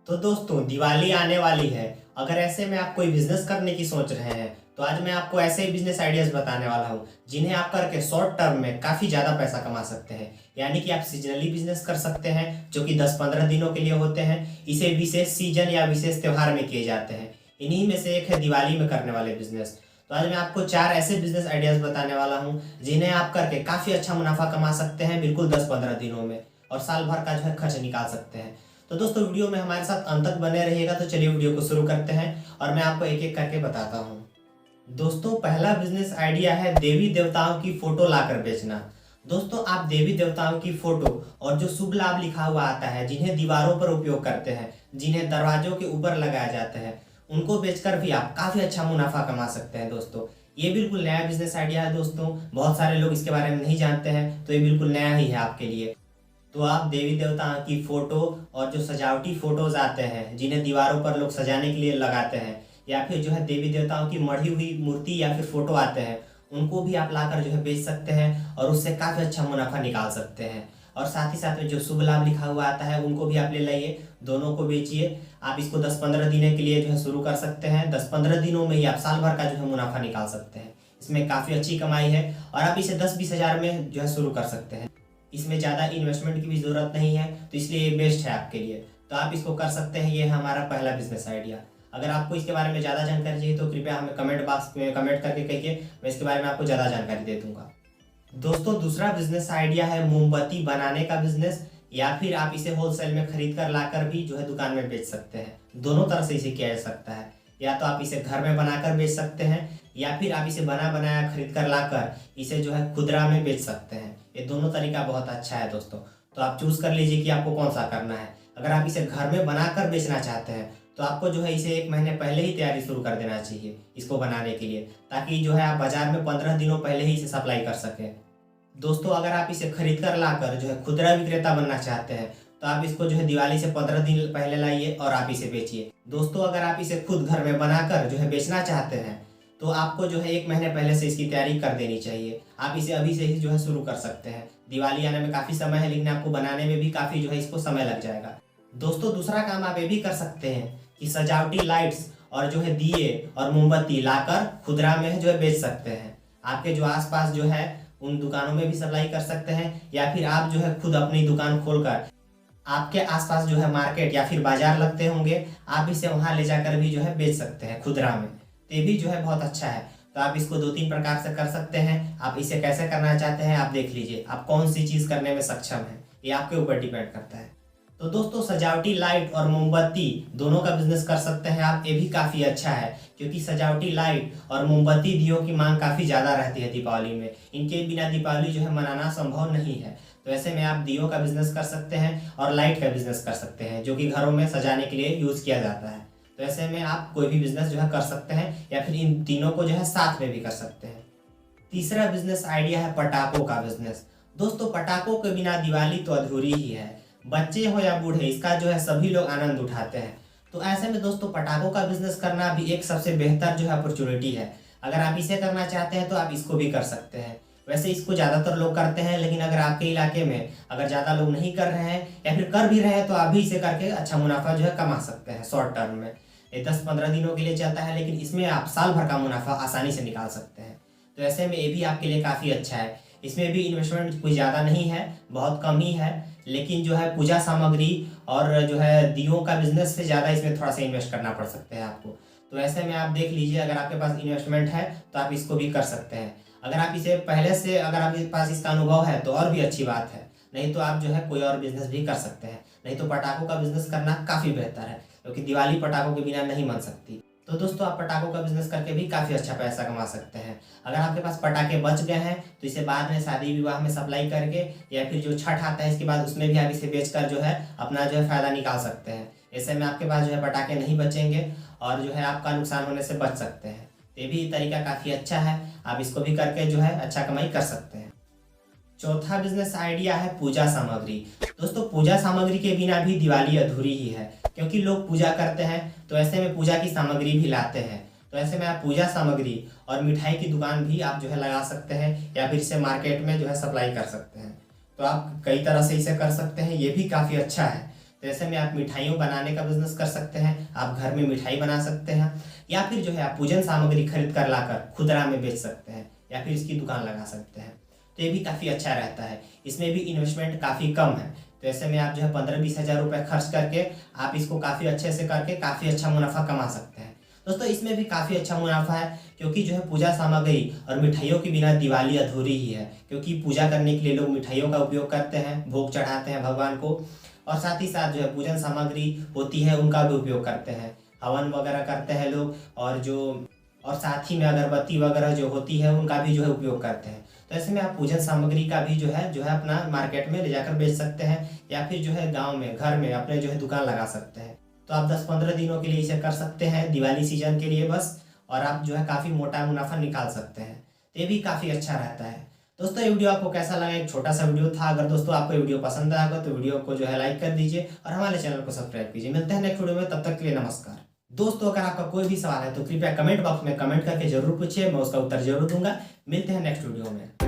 तो दोस्तों दिवाली आने वाली है। अगर ऐसे में आप कोई बिजनेस करने की सोच रहे हैं तो आज मैं आपको ऐसे ही बिजनेस आइडियाज बताने वाला हूँ जिन्हें आप करके शॉर्ट टर्म में काफी ज्यादा पैसा कमा सकते हैं। यानी कि आप सीजनली बिजनेस कर सकते हैं जो कि 10-15 दिनों के लिए होते हैं। इसे विशेष सीजन या विशेष त्योहार में किए जाते हैं। इन्हीं में से एक है दिवाली में करने वाले बिजनेस। तो आज मैं आपको 4 ऐसे बिजनेस आइडियाज बताने वाला हूँ जिन्हें आप करके काफी अच्छा मुनाफा कमा सकते हैं बिल्कुल 10-15 दिनों में, और साल भर का जो है खर्च निकाल सकते हैं। तो दोस्तों वीडियो में हमारे साथ अंत तक बने रहिएगा। तो चलिए वीडियो को शुरू करते हैं और मैं आपको एक एक करके बताता हूँ। दोस्तों पहला बिजनेस आइडिया है देवी देवताओं की फोटो लाकर बेचना। दोस्तों आप देवी देवताओं की फोटो और जो शुभ लाभ लिखा हुआ आता है, जिन्हें दीवारों पर उपयोग करते हैं, जिन्हें दरवाजों के ऊपर लगाया जाता है, उनको बेचकर भी आप काफी अच्छा मुनाफा कमा सकते हैं। दोस्तों ये बिल्कुल नया बिजनेस आइडिया है। दोस्तों बहुत सारे लोग इसके बारे में नहीं जानते हैं, तो ये बिल्कुल नया ही है आपके लिए। तो आप देवी देवताओं की फोटो और जो सजावटी फोटोज आते हैं जिन्हें दीवारों पर लोग सजाने के लिए लगाते हैं, या फिर जो है देवी देवताओं की मढ़ी हुई मूर्ति या फिर फोटो आते हैं, उनको भी आप लाकर जो है बेच सकते हैं और उससे काफ़ी अच्छा मुनाफा निकाल सकते हैं। और साथ ही साथ में जो शुभ लाभ लिखा हुआ आता है उनको भी आप ले लाइए, दोनों को बेचिए। आप इसको 10-15 दिनों के लिए जो है शुरू कर सकते हैं। 10-15 दिनों में ही आप साल भर का जो है मुनाफा निकाल सकते हैं। इसमें काफ़ी अच्छी कमाई है और आप इसे 10-20 हज़ार में जो है शुरू कर सकते हैं। इसमें ज़्यादा इन्वेस्टमेंट की भी ज़रूरत नहीं है, तो इसलिए ये बेस्ट है आपके लिए। तो आप इसको कर सकते हैं। ये है हमारा पहला बिजनेस आइडिया। अगर आपको इसके बारे में ज़्यादा जानकारी चाहिए तो कृपया हमें कमेंट बॉक्स में कमेंट करके कहिए, मैं इसके बारे में आपको ज़्यादा जानकारी दे दूंगा। दोस्तों दूसरा बिजनेस आइडिया है मोमबत्ती बनाने का बिजनेस, या फिर आप इसे होलसेल में खरीद कर लाकर भी जो है दुकान में बेच सकते हैं। दोनों तरह से इसे किया जा सकता है। या तो आप इसे घर में बनाकर बेच सकते हैं, या फिर आप इसे बना बनाया खरीद कर लाकर इसे जो है खुदरा में बेच सकते हैं। ये दोनों तरीका बहुत अच्छा है दोस्तों। तो आप चूज कर लीजिए कि आपको कौन सा करना है। अगर आप इसे घर में बनाकर बेचना चाहते हैं तो आपको जो है इसे 1 महीने पहले ही तैयारी शुरू कर देना चाहिए इसको बनाने के लिए, ताकि जो है आप बाजार में 15 दिनों पहले ही इसे सप्लाई कर सकें। दोस्तों अगर आप इसे खरीद कर लाकर जो है खुदरा विक्रेता बनना चाहते हैं तो आप इसको जो है दिवाली से 15 दिन पहले लाइए और आप इसे बेचिए। दोस्तों अगर आप इसे खुद घर में बनाकर जो है बेचना चाहते हैं तो आपको जो है 1 महीने पहले से इसकी तैयारी कर देनी चाहिए। आप इसे अभी से ही जो है शुरू कर सकते हैं। दिवाली आने में काफ़ी समय है, लेकिन आपको बनाने में भी काफ़ी जो है इसको समय लग जाएगा। दोस्तों दूसरा काम आप ये भी कर सकते हैं कि सजावटी लाइट्स और जो है दिए और मोमबत्ती लाकर खुदरा में जो है बेच सकते हैं। आपके जो आसपास जो है उन दुकानों में भी सप्लाई कर सकते हैं, या फिर आप जो है खुद अपनी दुकान खोलकर, आपके आसपास जो है मार्केट या फिर बाजार लगते होंगे, आप इसे वहां ले जाकर भी जो है बेच सकते हैं खुदरा में। तो ये भी जो है बहुत अच्छा है। तो आप इसको 2-3 प्रकार से कर सकते हैं। आप इसे कैसे करना चाहते हैं आप देख लीजिए, आप कौन सी चीज़ करने में सक्षम है, ये आपके ऊपर डिपेंड करता है। तो दोस्तों सजावटी लाइट और मोमबत्ती दोनों का बिजनेस कर सकते हैं आप। ये भी काफ़ी अच्छा है क्योंकि सजावटी लाइट और मोमबत्ती दियों की मांग काफ़ी ज़्यादा रहती है दीपावली में। इनके बिना दीपावली जो है मनाना संभव नहीं है। तो ऐसे में आप दियों का बिजनेस कर सकते हैं और लाइट का बिजनेस कर सकते हैं, जो कि घरों में सजाने के लिए यूज़ किया जाता है। तो ऐसे में आप कोई भी बिजनेस जो है कर सकते हैं, या फिर इन तीनों को जो है साथ में भी कर सकते हैं। तीसरा बिजनेस आइडिया है पटाखों का बिजनेस। दोस्तों पटाखों के बिना दिवाली तो अधूरी ही है। बच्चे हो या बूढ़े, इसका जो है सभी लोग आनंद उठाते हैं। तो ऐसे में दोस्तों पटाखों का बिजनेस करना भी एक सबसे बेहतर जो है अपॉर्चुनिटी है। अगर आप इसे करना चाहते हैं तो आप इसको भी कर सकते हैं। वैसे इसको ज़्यादातर लोग करते हैं, लेकिन अगर आपके इलाके में अगर ज़्यादा लोग नहीं कर रहे हैं या फिर कर भी रहे हैं तो आप भी इसे करके अच्छा मुनाफा जो है कमा सकते हैं शॉर्ट टर्म में। ये 10-15 दिनों के लिए चलता है, लेकिन इसमें आप साल भर का मुनाफा आसानी से निकाल सकते हैं। तो ऐसे में ये भी आपके लिए काफ़ी अच्छा है। इसमें भी इन्वेस्टमेंट कोई ज़्यादा नहीं है, बहुत कम ही है, लेकिन जो है पूजा सामग्री और जो है दियों का बिजनेस से ज़्यादा इसमें थोड़ा सा इन्वेस्ट करना पड़ सकता है आपको। तो ऐसे में आप देख लीजिए, अगर आपके पास इन्वेस्टमेंट है तो आप इसको भी कर सकते हैं। अगर आप इसे पहले से, अगर आपके पास इसका अनुभव है तो और भी अच्छी बात है, नहीं तो आप जो है कोई और बिजनेस भी कर सकते हैं। नहीं तो पटाखों का बिजनेस करना काफ़ी बेहतर है, क्योंकि दिवाली पटाखों के बिना नहीं मन सकती। तो दोस्तों आप पटाखों का बिजनेस करके भी काफ़ी अच्छा पैसा कमा सकते हैं। अगर आपके पास पटाखे बच गए हैं तो इसे बाद में शादी विवाह में सप्लाई करके, या फिर जो छठ आता है इसके बाद उसमें भी आप इसे बेचकर जो है अपना जो है फ़ायदा निकाल सकते हैं। ऐसे में आपके पास जो है पटाखे नहीं बचेंगे और जो है आपका नुकसान होने से बच सकते हैं। ये भी तरीका काफ़ी अच्छा है, आप इसको भी करके जो है अच्छा कमाई कर सकते हैं। चौथा बिजनेस आइडिया है पूजा सामग्री। दोस्तों पूजा सामग्री के बिना भी दिवाली अधूरी ही है, क्योंकि लोग पूजा करते हैं तो ऐसे में पूजा की सामग्री भी लाते हैं। तो ऐसे में आप पूजा सामग्री और मिठाई की दुकान भी आप जो है लगा सकते हैं, या फिर इसे मार्केट में जो है सप्लाई कर सकते हैं। तो आप कई तरह से इसे कर सकते हैं। ये भी काफ़ी अच्छा है तो ऐसे में आप मिठाइयों बनाने का बिजनेस कर सकते हैं, आप घर में मिठाई बना सकते हैं, या फिर जो है आप पूजन सामग्री खरीद कर लाकर खुदरा में बेच सकते हैं, या फिर इसकी दुकान लगा सकते हैं। तो ये भी काफ़ी अच्छा रहता है, इसमें भी इन्वेस्टमेंट काफ़ी कम है। तो ऐसे में आप जो है 15-20 हज़ार रुपये खर्च करके आप इसको काफ़ी अच्छे से करके काफ़ी अच्छा मुनाफा कमा सकते हैं। दोस्तों इसमें भी काफ़ी अच्छा मुनाफा है, क्योंकि जो है पूजा सामग्री और मिठाइयों के बिना दिवाली अधूरी ही है, क्योंकि पूजा करने के लिए लोग मिठाइयों का उपयोग करते हैं, भोग चढ़ाते हैं भगवान को, और साथ ही साथ जो है पूजन सामग्री होती है उनका भी उपयोग करते हैं, हवन वगैरह करते हैं लोग, और साथ ही में अगरबत्ती वगैरह जो होती है उनका भी जो है उपयोग करते हैं। तो ऐसे में आप पूजन सामग्री का भी जो है अपना मार्केट में ले जाकर बेच सकते हैं, या फिर जो है गांव में घर में अपने जो है दुकान लगा सकते हैं। तो आप 10-15 दिनों के लिए इसे कर सकते हैं, दिवाली सीजन के लिए बस, और आप जो है काफ़ी मोटा मुनाफा निकाल सकते हैं। तो ये भी काफ़ी अच्छा रहता है। दोस्तों ये वीडियो आपको कैसा लगा? एक छोटा सा वीडियो था। अगर दोस्तों आपको वीडियो पसंद आएगा तो वीडियो को जो है लाइक कर दीजिए और हमारे चैनल को सब्सक्राइब कीजिए। मिलते हैं नेक्स्ट वीडियो में, तब तक के लिए नमस्कार। दोस्तों अगर आपका कोई भी सवाल है तो कृपया कमेंट बॉक्स में कमेंट करके जरूर पूछिए, मैं उसका उत्तर जरूर दूंगा। मिलते हैं नेक्स्ट वीडियो में।